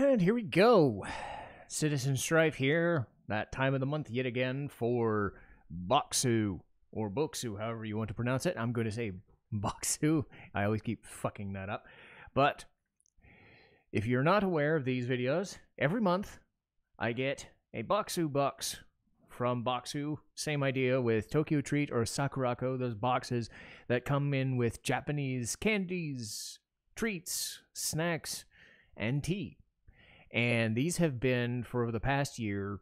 And here we go. Citizen Strife here. That time of the month yet again for Bokksu, or Bokksu, however you want to pronounce it. I'm going to say Bokksu. I always keep fucking that up. But if you're not aware of these videos, every month I get a Bokksu box from Bokksu. Same idea with Tokyo Treat or Sakurako, those boxes that come in with Japanese candies, treats, snacks, and tea. And these have been, for the past year,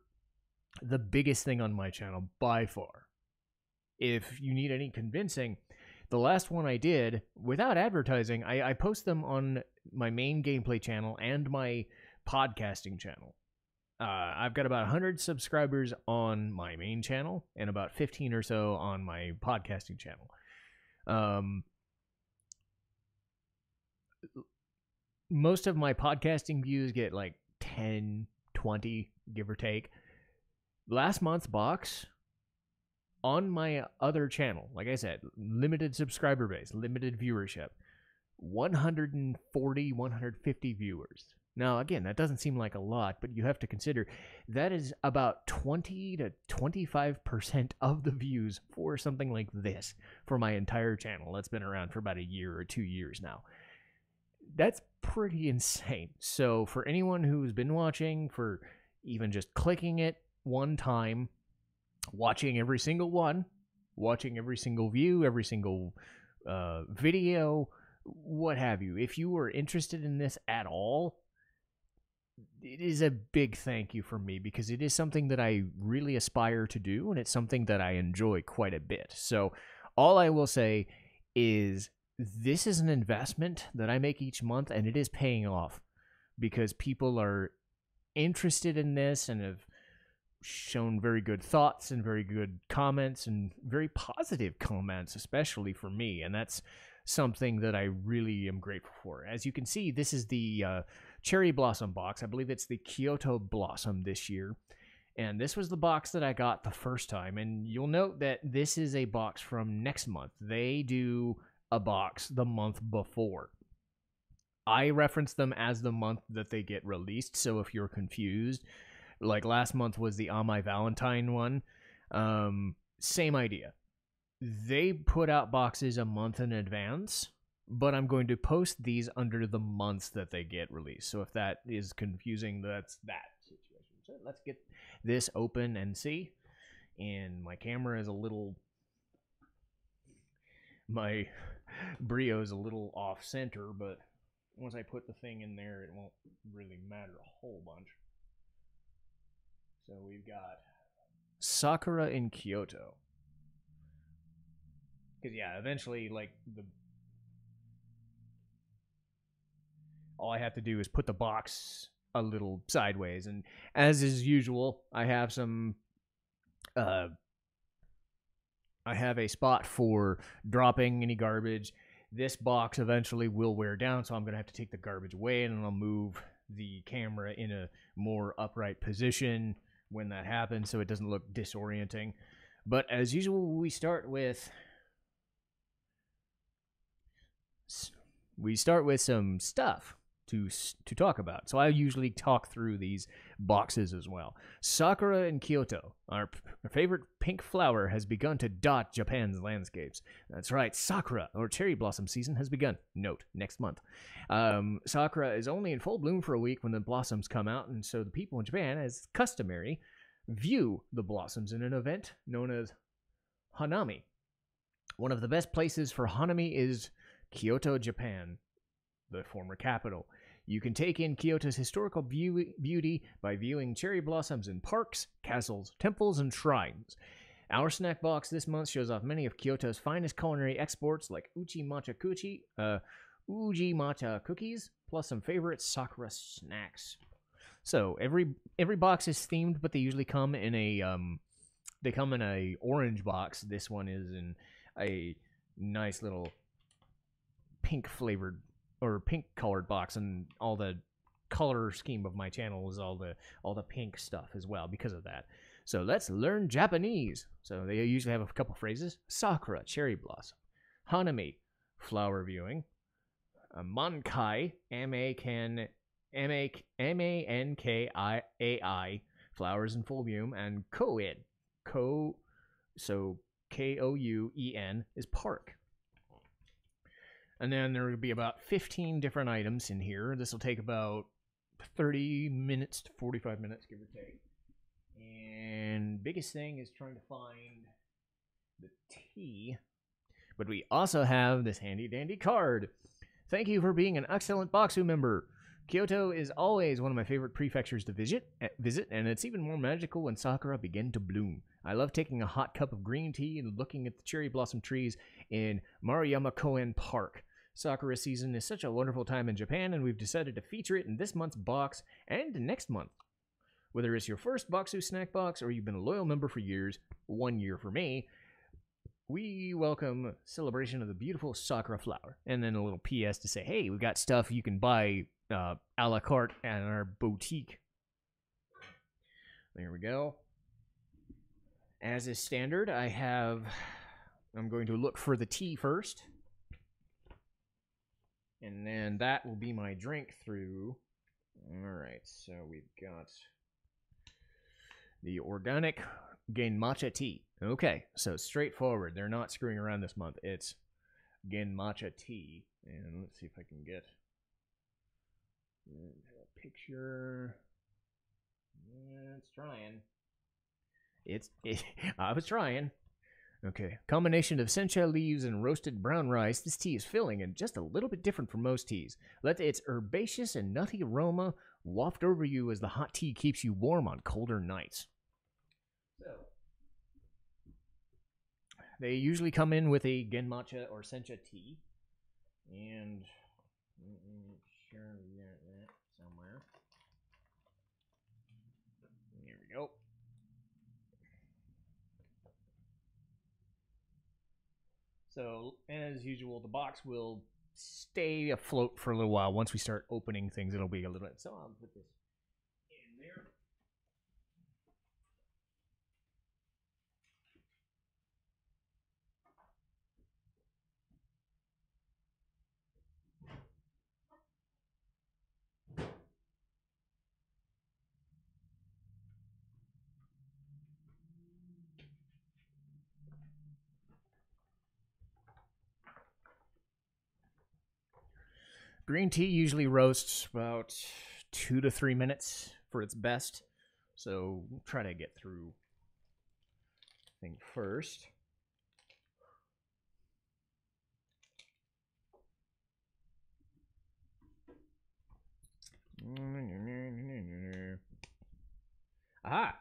the biggest thing on my channel by far. If you need any convincing, the last one I did, without advertising, I post them on my main gameplay channel and my podcasting channel. I've got about 100 subscribers on my main channel and about 15 or so on my podcasting channel. Most of my podcasting views get like 10, 20, give or take. Last month's box on my other channel, like I said, limited subscriber base, limited viewership, 140, 150 viewers. Now, again, that doesn't seem like a lot, but you have to consider that is about 20 to 25% of the views for something like this for my entire channel. That's been around for about a year or 2 years now. That's pretty insane. So for anyone who's been watching, for even just clicking it one time, watching every single one, watching every single view, every single video, what have you, if you were interested in this at all, it is a big thank you from me, because it is something that I really aspire to do, and it's something that I enjoy quite a bit. So all I will say is this is an investment that I make each month, and it is paying off because people are interested in this and have shown very good thoughts and very good comments and very positive comments, especially for me. And that's something that I really am grateful for. As you can see, this is the Cherry Blossom box. I believe it's the Kyoto Blossom this year. And this was the box that I got the first time. And you'll note that this is a box from next month. They do a box the month before. I reference them as the month that they get released, so if you're confused, like last month was the On My Valentine one, same idea. They put out boxes a month in advance, but I'm going to post these under the months that they get released. So if that is confusing, that's that situation. So let's get this open and see. And my camera is a little... My Brio is a little off center, but once I put the thing in there, it won't really matter a whole bunch. So we've got Sakura in Kyoto. Because, yeah, eventually, like, all I have to do is put the box a little sideways. And as is usual, I have some... I have a spot for dropping any garbage. This box eventually will wear down, so I'm going to have to take the garbage away, and I'll move the camera in a more upright position when that happens so it doesn't look disorienting. But as usual, we start with some stuff to talk about. So I usually talk through these boxes as well. Sakura in Kyoto, our favorite pink flower, has begun to dot Japan's landscapes. That's right, Sakura, or cherry blossom season, has begun. Note, next month. Sakura is only in full bloom for a week when the blossoms come out, and so the people in Japan, as customary, view the blossoms in an event known as Hanami. One of the best places for Hanami is Kyoto, Japan, the former capital. You can take in Kyoto's historical beauty by viewing cherry blossoms in parks, castles, temples, and shrines. Our snack box this month shows off many of Kyoto's finest culinary exports like uji matcha cookies, plus some favorite Sakura snacks. So every box is themed, but they usually come in a orange box. This one is in a nice little pink flavored or pink colored box, and all the color scheme of my channel is all the pink stuff as well because of that. So let's learn Japanese. So they usually have a couple phrases. Sakura, cherry blossom. Hanami, flower viewing. Mankai, ame can Mankai, flowers in full bloom, and Kouen, Ko, so Kouen is park. And then there will be about 15 different items in here. This will take about 30 minutes to 45 minutes, give or take. And biggest thing is trying to find the tea. But we also have this handy dandy card. Thank you for being an excellent Bokksu member. Kyoto is always one of my favorite prefectures to visit, and it's even more magical when sakura begin to bloom. I love taking a hot cup of green tea and looking at the cherry blossom trees in Maruyama Koen Park. Sakura season is such a wonderful time in Japan, and we've decided to feature it in this month's box and next month. Whether it's your first Bokksu snack box or you've been a loyal member for years, 1 year for me, we welcome celebration of the beautiful Sakura flower. And then a little PS to say, hey, we got stuff you can buy a la carte at our boutique. There we go. As is standard, I'm going to look for the tea first. And then that will be my drink through. Alright, so we've got the organic Gen Matcha tea. Okay, so straightforward. They're not screwing around this month. It's Gen Matcha tea. And let's see if I can get a picture. Yeah, it's trying. I was trying. Okay, combination of sencha leaves and roasted brown rice. This tea is filling and just a little bit different from most teas. Let its herbaceous and nutty aroma waft over you as the hot tea keeps you warm on colder nights. So, they usually come in with a gen matcha or sencha tea, and sure we got that somewhere. Here we go. So, as usual, the box will stay afloat for a little while. Once we start opening things, it'll be a little bit. So I'll put this in there. Green tea usually roasts about 2 to 3 minutes for its best. So we'll try to get through thing first. Aha!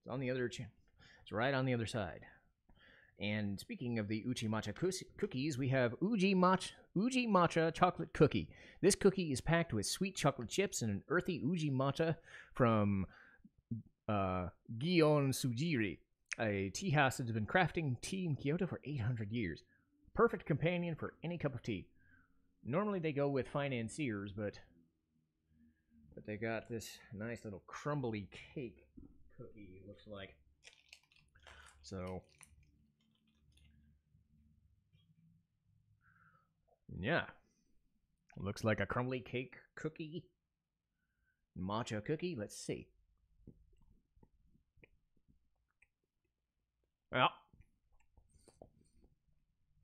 It's on the other chin. It's right on the other side. And speaking of the Uchi Matcha cookies, we have Uji Matcha chocolate cookie. This cookie is packed with sweet chocolate chips and an earthy Uji Matcha from Gion Sugary, a tea house that has been crafting tea in Kyoto for 800 years. Perfect companion for any cup of tea. Normally they go with financiers, but they got this nice little crumbly cake cookie, it looks like. So, yeah. Looks like a crumbly cake cookie. Matcha cookie. Let's see. Well,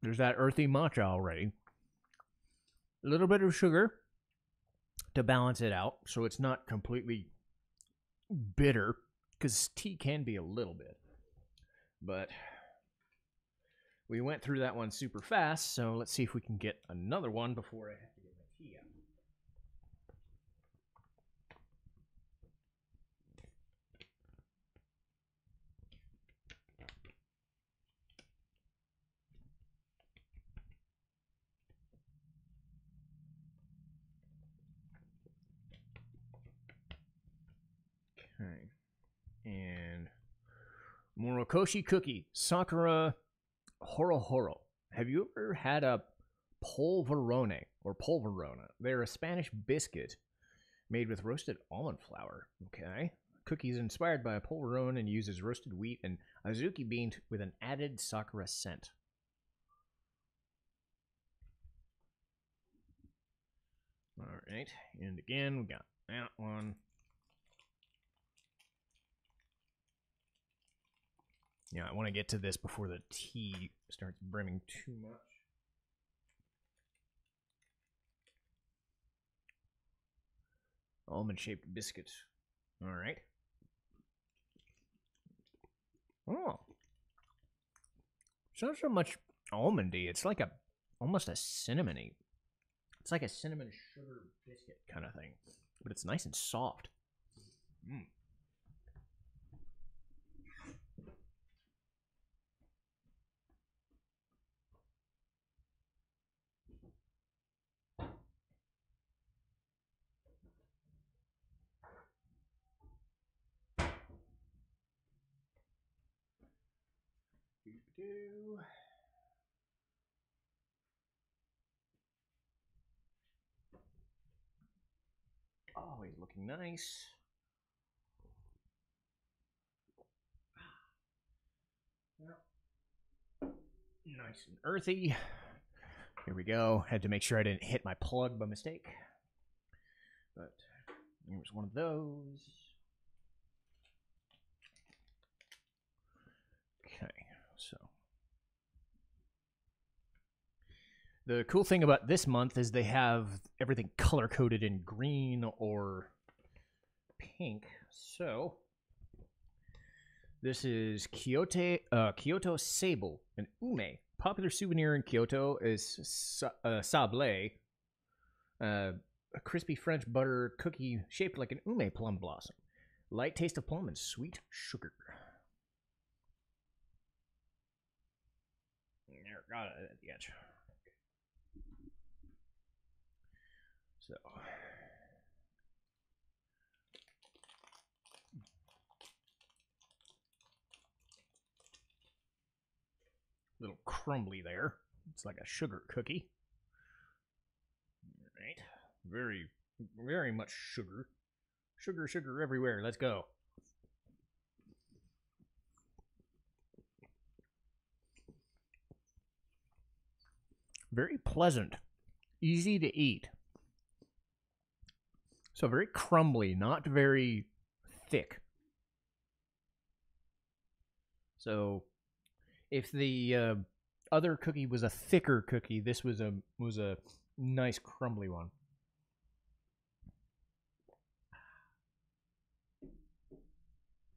there's that earthy matcha already. A little bit of sugar to balance it out so it's not completely bitter, because tea can be a little bit. But we went through that one super fast, so let's see if we can get another one before I have to get my tea out. Okay. And Morokoshi cookie, Sakura Horo. Have you ever had a polverone or polverona? They're a Spanish biscuit made with roasted almond flour. Okay. Cookie is inspired by a polverone and uses roasted wheat and azuki bean with an added Sakura scent. All right. And again, we got That one. Yeah, I want to get to this before the tea starts brimming too much. Almond-shaped biscuit. All right. Oh. It's not so much almondy. It's like almost a cinnamony. It's like a cinnamon sugar biscuit kind of thing. But it's nice and soft. Mm. Oh, he's looking nice. Nice and earthy. Here we go. Had to make sure I didn't hit my plug by mistake. But here's one of those. Okay, so. The cool thing about this month is they have everything color-coded in green or pink. So, this is Kyoto Sable, an ume. Popular souvenir in Kyoto is sablé, a crispy French butter cookie shaped like an ume plum blossom. Light taste of plum and sweet sugar. There, got it at the edge. So, a little crumbly there. It's like a sugar cookie. All right. Very, very much sugar. Sugar, sugar everywhere. Let's go. Very pleasant. Easy to eat. So very crumbly, not very thick. So if the other cookie was a thicker cookie, this was a nice crumbly one.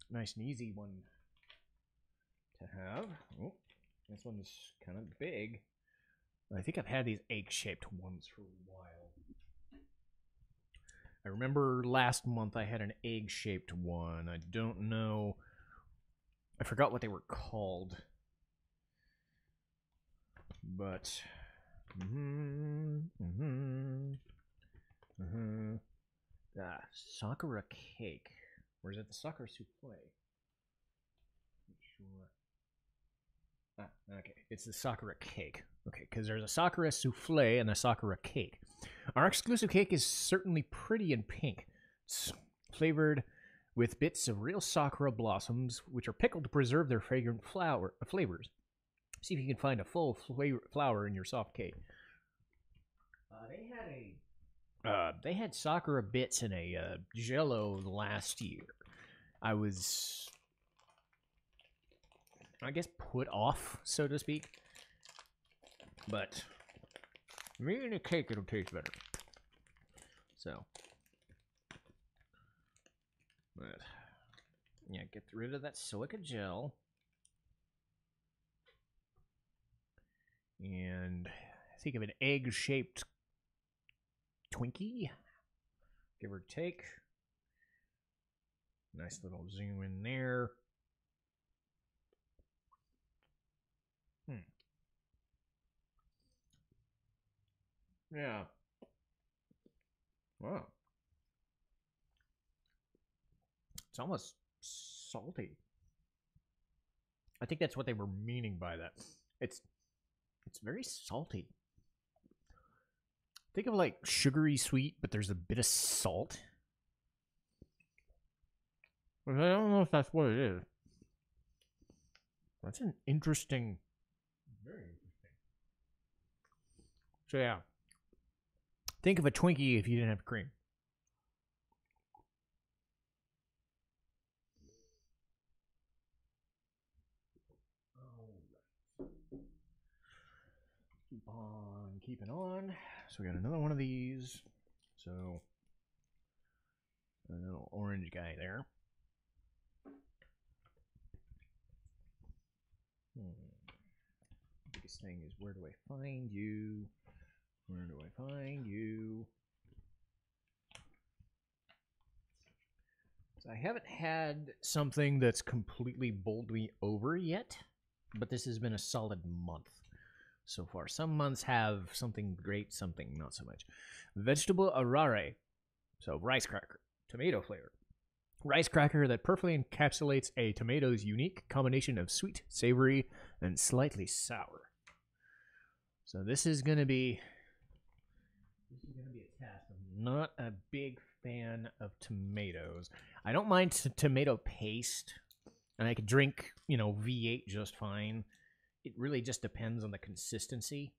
Nice and easy one to have. Oh, this one's kind of big. I think I've had these egg-shaped ones for a while. I remember last month I had an egg-shaped one. I don't know. I forgot what they were called. But Sakura cake. Or is it the Sakura souffle? Not sure. Okay. It's the Sakura cake. Okay, because there's a Sakura souffle and a Sakura cake. Our exclusive cake is certainly pretty and pink. It's flavored with bits of real Sakura blossoms, which are pickled to preserve their fragrant flavors. See if you can find a full flower in your soft cake. They had Sakura bits in a Jello last year. I was, I guess, put off, so to speak. But maybe in a cake it'll taste better. So, but yeah, get rid of that silica gel. And think of an egg-shaped Twinkie, give or take. Nice little zoom in there. Yeah. Wow. It's almost salty. I think that's what they were meaning by that. It's very salty. Think of like sugary sweet, but there's a bit of salt. I don't know if that's what it is. That's an interesting, very interesting. So yeah, think of a Twinkie if you didn't have cream. it on. So we got another one of these. So a little orange guy there. Biggest thing is, where do I find you? Where do I find you? So I haven't had something that's completely bowled me over yet, but this has been a solid month so far. Some months have something great, something not so much. Vegetable arare, so rice cracker, tomato flavor. Rice cracker that perfectly encapsulates a tomato's unique combination of sweet, savory, and slightly sour. So this is gonna be a test. I'm not a big fan of tomatoes. I don't mind tomato paste, and I could drink, V8 just fine. It really just depends on the consistency.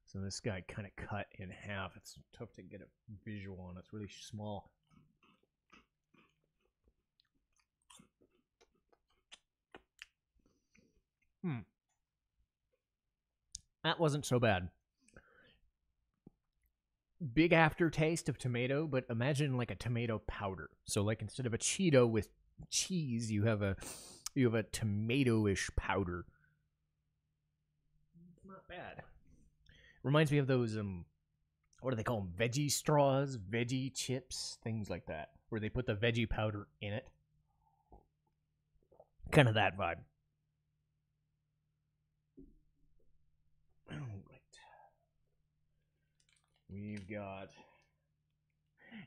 So this guy kind of cut in half. It's tough to get a visual on. It's really small. That wasn't so bad. Big aftertaste of tomato, but imagine like a tomato powder. So like instead of a Cheeto with cheese, you have a tomato-ish powder. It's not bad. Reminds me of those what do they call them? Veggie straws, veggie chips, things like that, where they put the veggie powder in it. Kind of that vibe. All right. We've got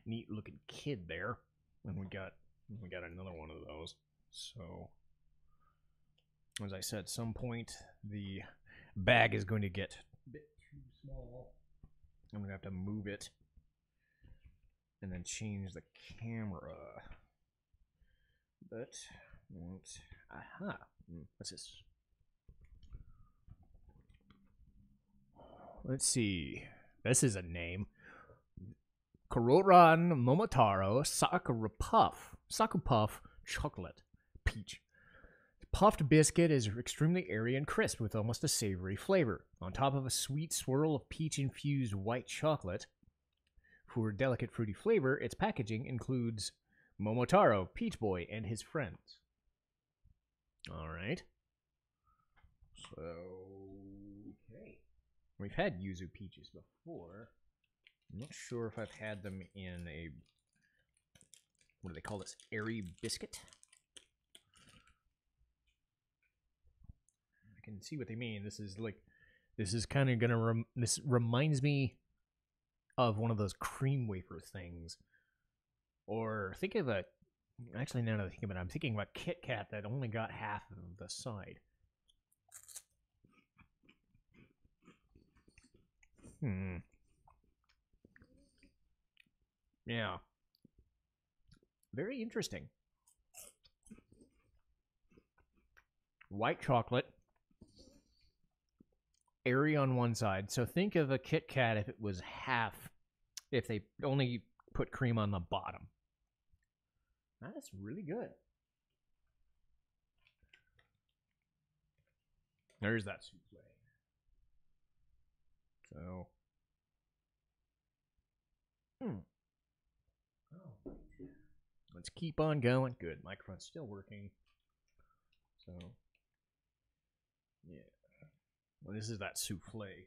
neat looking kid there, and we got another one of those. So, as I said, at some point the bag is going to get a bit too small. I'm gonna have to move it and then change the camera. But aha, what's this? Let's see. This is a name. Kororan Momotaro Sakura Puff. Sakura Puff chocolate peach. The puffed biscuit is extremely airy and crisp with almost a savory flavor. On top of a sweet swirl of peach-infused white chocolate. For delicate fruity flavor, its packaging includes Momotaro, Peach Boy, and his friends. Alright. So, okay. We've had yuzu peaches before. I'm not sure if I've had them in a, what do they call this? Airy biscuit? I can see what they mean. This is kind of gonna, this reminds me of one of those cream wafer things. Or think of actually now that I think of it, I'm thinking about Kit Kat that only got half of the side. Yeah. Very interesting. White chocolate. Airy on one side. So think of a Kit Kat if it was half, if they only put cream on the bottom. That's really good. There's that souffle. So. Oh, let's keep on going. Good. Microphone's still working. So. Yeah. Well, this is that souffle.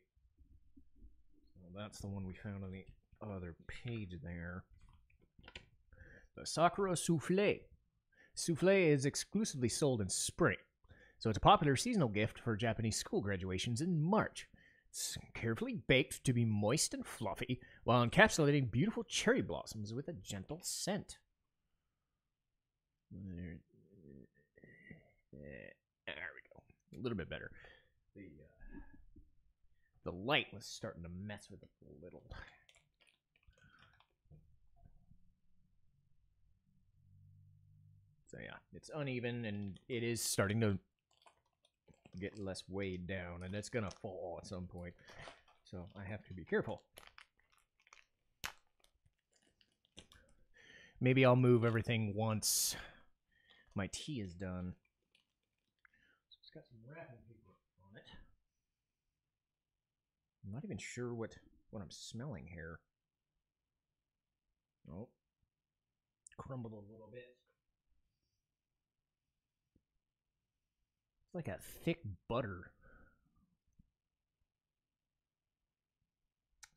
So that's the one we found on the other page there. The Sakura souffle. Souffle is exclusively sold in spring, so it's a popular seasonal gift for Japanese school graduations in March. It's carefully baked to be moist and fluffy while encapsulating beautiful cherry blossoms with a gentle scent. There we go. A little bit better. The light was starting to mess with it a little. So yeah, it's uneven and it is starting to get less weighed down, and it's gonna fall at some point. So I have to be careful. Maybe I'll move everything once my tea is done. So it's got some wrapping paper on it. I'm not even sure what I'm smelling here. Oh, crumbled a little bit. It's like a thick butter.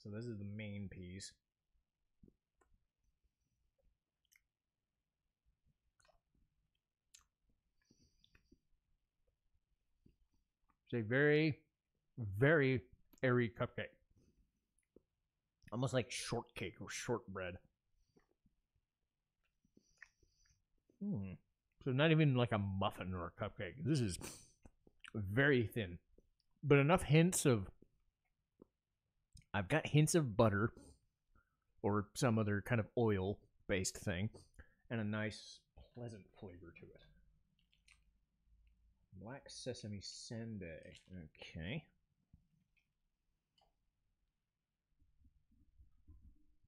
So this is the main piece. It's a very, very airy cupcake. Almost like shortcake or shortbread. So not even like a muffin or a cupcake. This is very thin. But enough hints of... I've got hints of butter or some other kind of oil-based thing. And a nice, pleasant flavor to it. Black sesame senbei. Okay.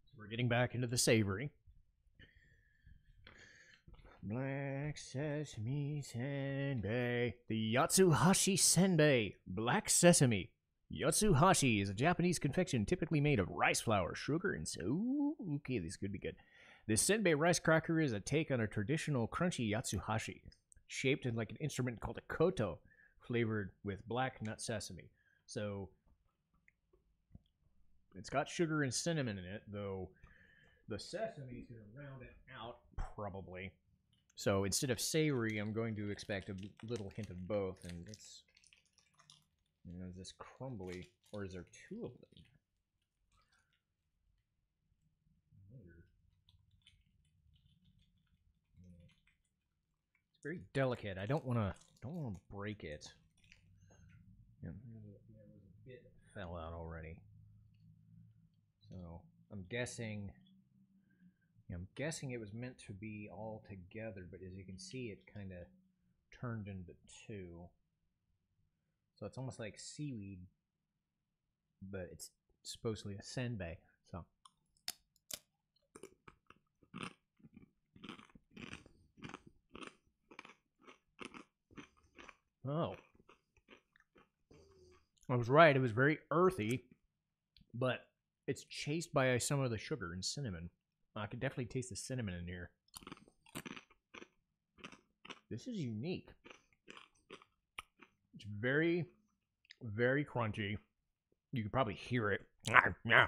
So we're getting back into the savory. Black sesame senbei. The Yatsuhashi senbei. Black sesame. Yatsuhashi is a Japanese confection typically made of rice flour, sugar, and so... Okay, this could be good. This senbei rice cracker is a take on a traditional crunchy Yatsuhashi, shaped in like an instrument called a koto, flavored with black nut sesame. So it's got sugar and cinnamon in it, though the sesame is going to round it out, probably. So instead of savory, I'm going to expect a little hint of both. And it's, you know, is this crumbly, or is there two of them? It's very delicate. I don't want to break it. Yeah, there was a bit that fell out already. So I'm guessing it was meant to be all together, but as you can see, it kind of turned into two. So it's almost like seaweed, but it's supposedly a senbei. So oh, I was right. It was very earthy, but it's chased by some of the sugar and cinnamon. I can definitely taste the cinnamon in here. This is unique. It's very, very crunchy. You can probably hear it. Yeah. Yeah.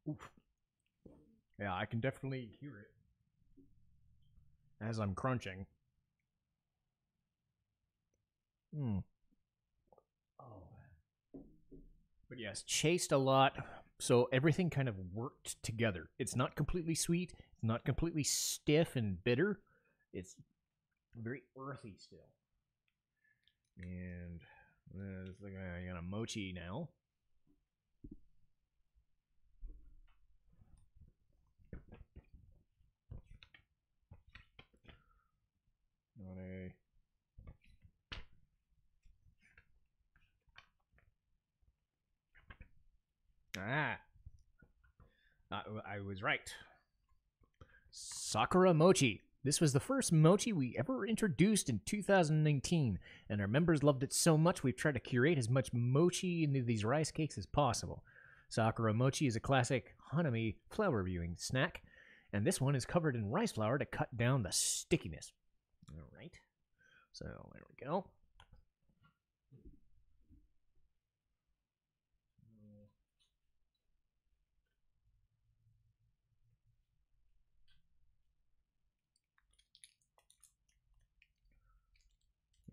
Oof. Yeah, I can definitely hear it as I'm crunching. Oh. But yes, chased a lot, so everything kind of worked together. It's not completely sweet, it's not completely stiff and bitter. It's very earthy still. And it's like I got a mochi now. Not a... I was right. Sakura mochi. This was the first mochi we ever introduced in 2019, and our members loved it so much we've tried to curate as much mochi into these rice cakes as possible. Sakura mochi is a classic hanami flour viewing snack, and this one is covered in rice flour to cut down the stickiness. All right, so there we go.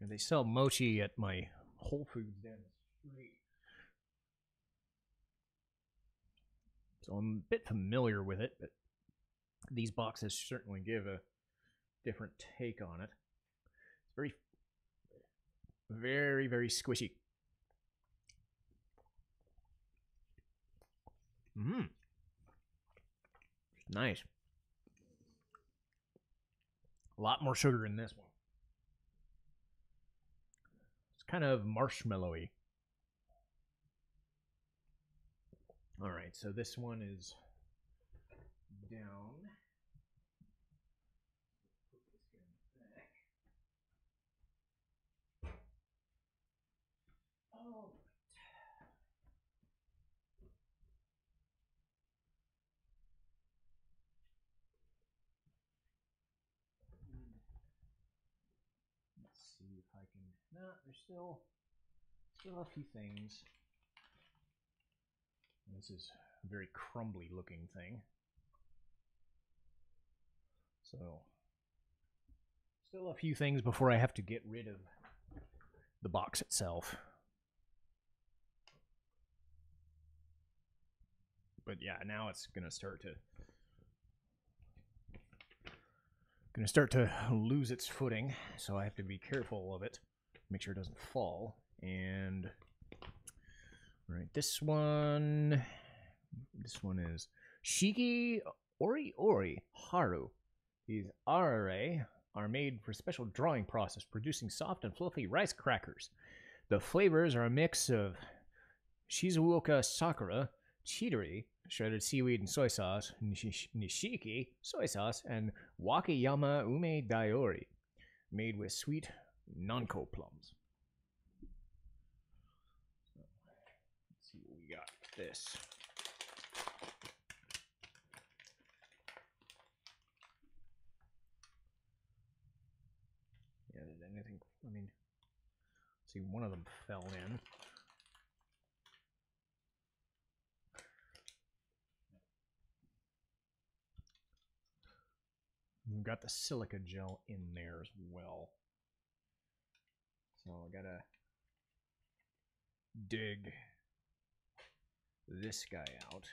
And they sell mochi at my Whole Foods down the street. So I'm a bit familiar with it, but these boxes certainly give a different take on it. It's very, very, very squishy. Nice. A lot more sugar in this one. It's kind of marshmallowy. All right, so this one is down. Put this guy back. Oh. Let's see if I can. No, there's still a few things. This is a very crumbly looking thing. So, still a few things before I have to get rid of the box itself. But yeah, now it's gonna start to lose its footing, so I have to be careful of it, make sure it doesn't fall. And all right, this one is Shiki Ori Ori Haru. These arare are made for special drawing process, producing soft and fluffy rice crackers. The flavors are a mix of Shizuoka Sakura, Chidori, shredded seaweed and soy sauce, Nishiki, soy sauce, and Wakayama Ume Daiori, made with sweet Nanko plums. Let's see what we got with this. Yeah, did anything? I mean, see, one of them fell in. We've got the silica gel in there as well. So I gotta dig this guy out.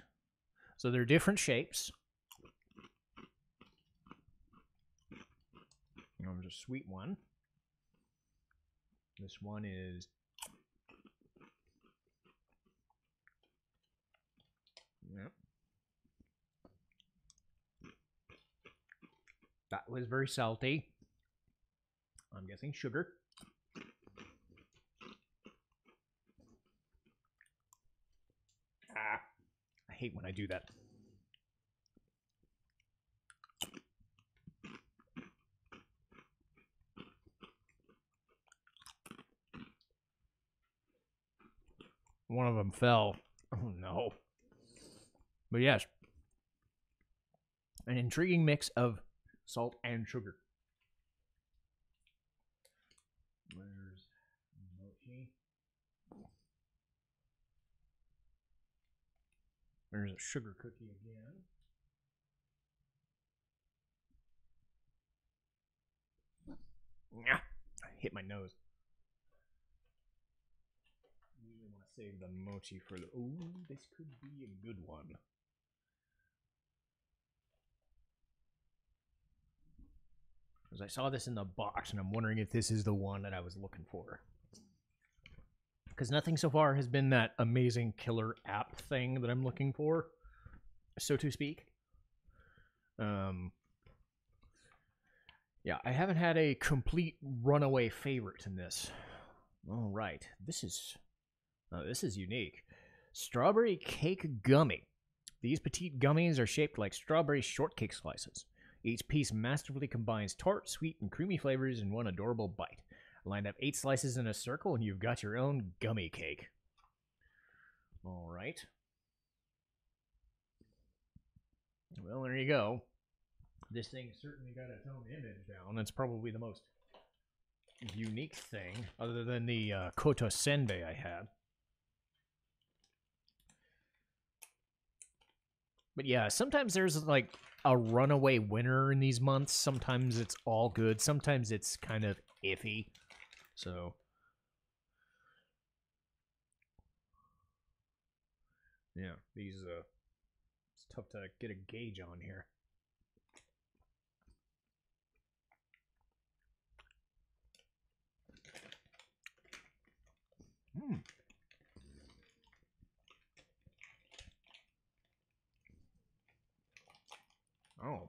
So they're different shapes. There's a sweet one. This one is yep. That was very salty. I'm guessing sugar. I hate when I do that. One of them fell. Oh no. But yes, an intriguing mix of salt and sugar. Where's mochi? There's a sugar cookie again. I hit my nose. I usually want to save the mochi for the. Ooh, this could be a good one. Because I saw this in the box, and I'm wondering if this is the one that I was looking for. Because nothing so far has been that amazing killer app thing that I'm looking for, so to speak. Yeah, I haven't had a complete runaway favorite in this. All right, this is unique. Strawberry cake gummy. These petite gummies are shaped like strawberry shortcake slices. Each piece masterfully combines tart, sweet, and creamy flavors in one adorable bite. Line up 8 slices in a circle, and you've got your own gummy cake. All right. Well, there you go. This thing certainly got its own image down. It's probably the most unique thing, other than the Koto Senbei I had. But yeah, sometimes there's like a runaway winner in these months. Sometimes it's all good. Sometimes it's kind of iffy. So yeah, these it's tough to get a gauge on here. Oh.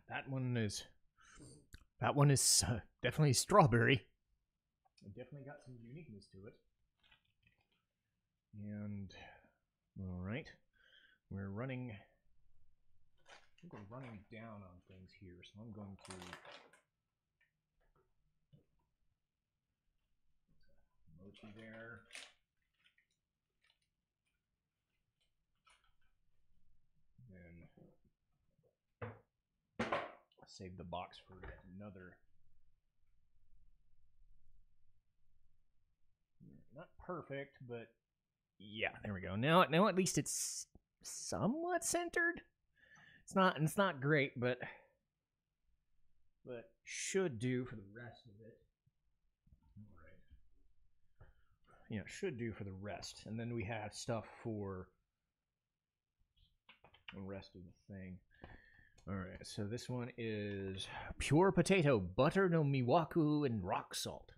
that one is definitely strawberry. It definitely got some uniqueness to it. And all right, we're running. I think we're running down on things here, so I'm going to mochi there. Then save the box for another. Not perfect, but yeah, there we go. Now at least it's somewhat centered. It's not great, but should do for the rest of it. All right. Yeah, should do for the rest. And then we have stuff for the rest of the thing. All right, so this one is pure potato, butter no miwaku, and rock salt.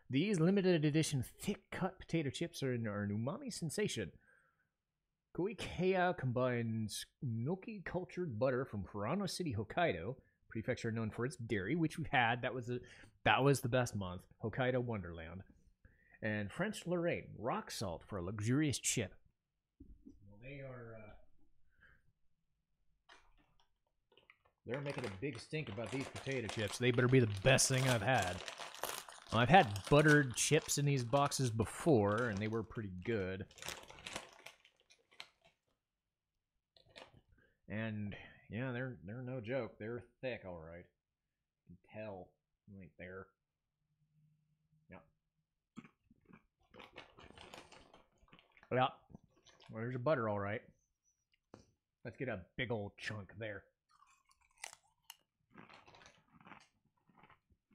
These limited edition thick-cut potato chips are an umami sensation. Koikea combines milky cultured butter from Furano City, Hokkaido, prefecture known for its dairy, which we've had. That was the best month, Hokkaido Wonderland, and French Lorraine rock salt for a luxurious chip. Well, they're making a big stink about these potato chips. They better be the best thing I've had. Well, I've had buttered chips in these boxes before, and they were pretty good. And yeah, they're no joke. They're thick, all right. You can tell right there. Yep. Well, there's your butter, all right. Let's get a big old chunk there.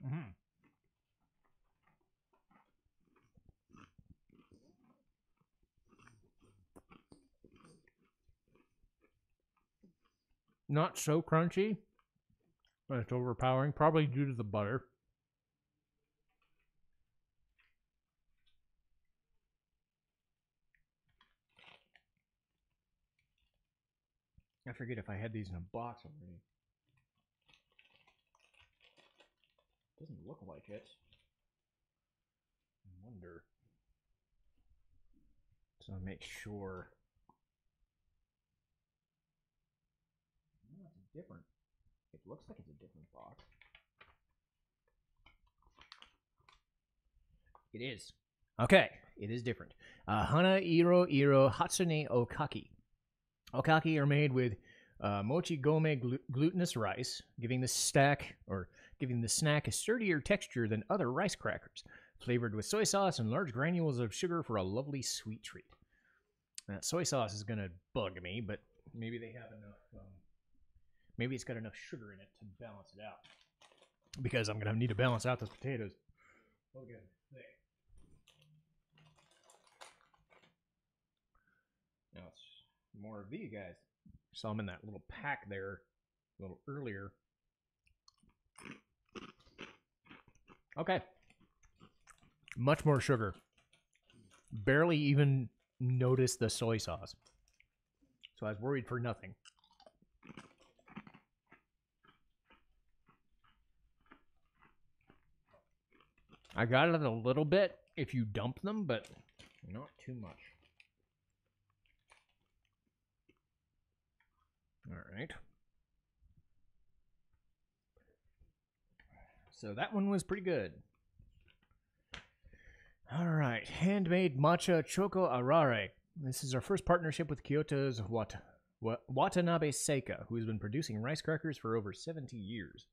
Mm-hmm. Not so crunchy, but it's overpowering, probably due to the butter. I forget if I had these in a box already. Doesn't look like it. I wonder. So I'll make sure. No, it's different. It looks like it's a different box. It is. Okay, it is different. Hana Iro Hatsune Okaki. Okaki are made with mochi gome glutinous rice, giving the snack a sturdier texture than other rice crackers, flavored with soy sauce and large granules of sugar for a lovely sweet treat. That soy sauce is gonna bug me, but maybe they have enough. Maybe it's got enough sugar in it to balance it out, because I'm gonna need to balance out those potatoes. Look at thick. Now it's more of these guys. Saw them in that little pack there a little earlier. Okay. Much more sugar. Barely even noticed the soy sauce. So I was worried for nothing. I got it a little bit if you dump them, but not too much. All right. So that one was pretty good. All right. Handmade matcha choco arare. This is our first partnership with Kyoto's Watanabe Seika, who has been producing rice crackers for over 70 years.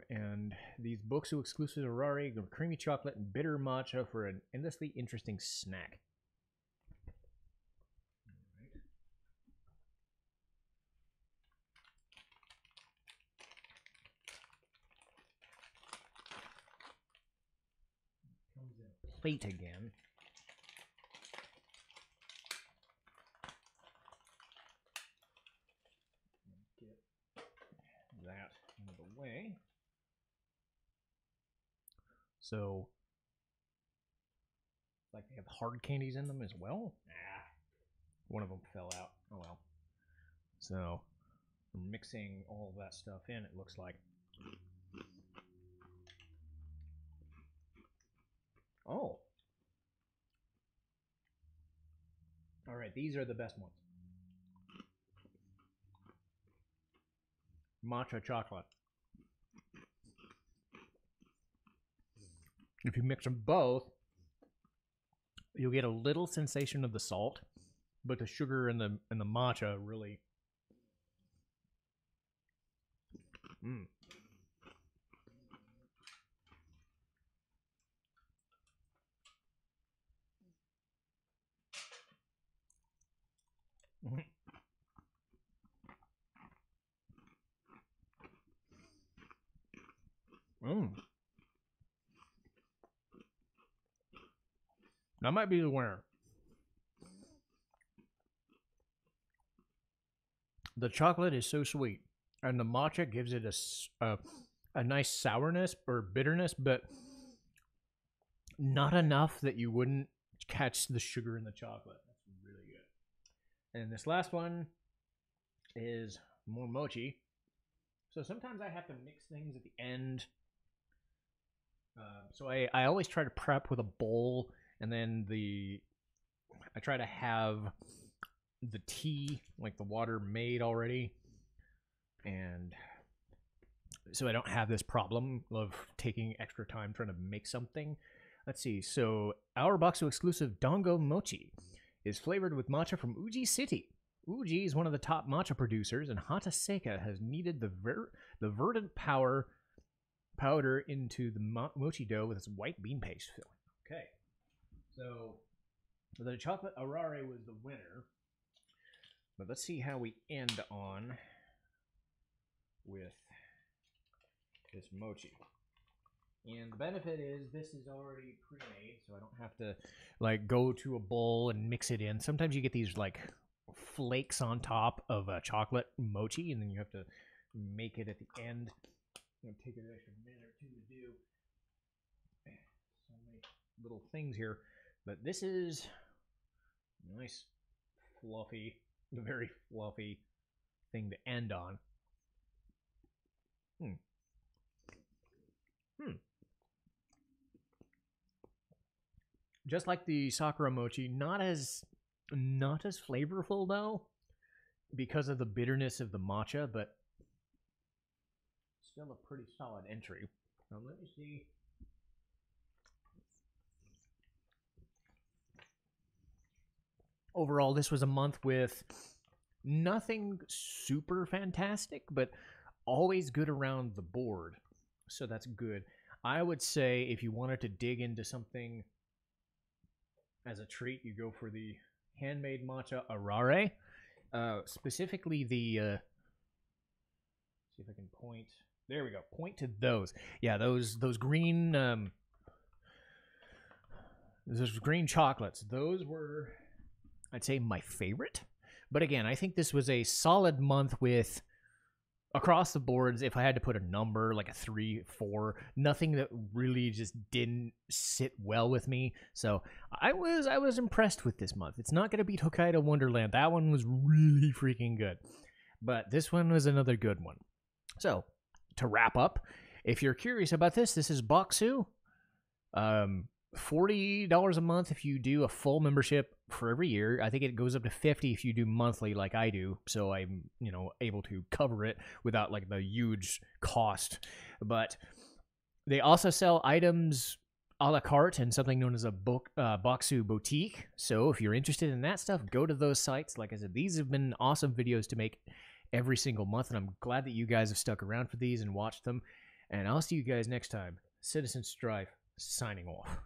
And these Bokksu exclusive arare, creamy chocolate and bitter matcha for an endlessly interesting snack. Comes in a plate again. Get that out of the way. So, like they have hard candies in them as well. One of them fell out. Oh well. So, mixing all of that stuff in, it looks like. Oh. All right, these are the best ones. Matcha chocolate. If you mix them both, you'll get a little sensation of the salt, but the sugar and the matcha really. Mm. Mm-hmm. Mm. That might be the winner. The chocolate is so sweet, and the matcha gives it a nice sourness or bitterness, but not enough that you wouldn't catch the sugar in the chocolate. That's really good. And this last one is more mochi. So sometimes I have to mix things at the end. So I always try to prep with a bowl, and then I try to have the tea, like the water made already, and so I don't have this problem of taking extra time trying to make something. Let's see. So our Bokksu exclusive Dango Mochi is flavored with matcha from Uji City. Uji is one of the top matcha producers, and Hata Seika has kneaded the verdant powder into the mochi dough with its white bean paste filling. Okay, so the chocolate arare was the winner, but let's see how we end on with this mochi. And the benefit is this is already pre-made, so I don't have to like go to a bowl and mix it in. Sometimes you get these like flakes on top of a chocolate mochi, and then you have to make it at the end. It's gonna take an extra minute or two to do. So many little things here, but this is nice, fluffy, very fluffy thing to end on. Just like the Sakura mochi, not as flavorful though, because of the bitterness of the matcha, but still a pretty solid entry. Now let me see. Overall, this was a month with nothing super fantastic, but always good around the board. So that's good. I would say if you wanted to dig into something as a treat, you go for the handmade matcha arare. Specifically the see if I can point. There we go. Point to those. Yeah, those green those green chocolates. Those were, I'd say, my favorite. But again, I think this was a solid month with, across the boards, if I had to put a number, like a 3, 4, nothing that really just didn't sit well with me. So I was impressed with this month. It's not going to beat Hokkaido Wonderland. That one was really freaking good. But this one was another good one. So, to wrap up, if you're curious about this is Bokksu. $40 a month if you do a full membership for every year. I think it goes up to $50 if you do monthly like I do, so I'm able to cover it without like the huge cost. But they also sell items a la carte and something known as a Bokksu boutique. So if you're interested in that stuff, go to those sites. Like I said, these have been awesome videos to make every single month, and I'm glad that you guys have stuck around for these and watched them. And I'll see you guys next time. Citizen Strife signing off.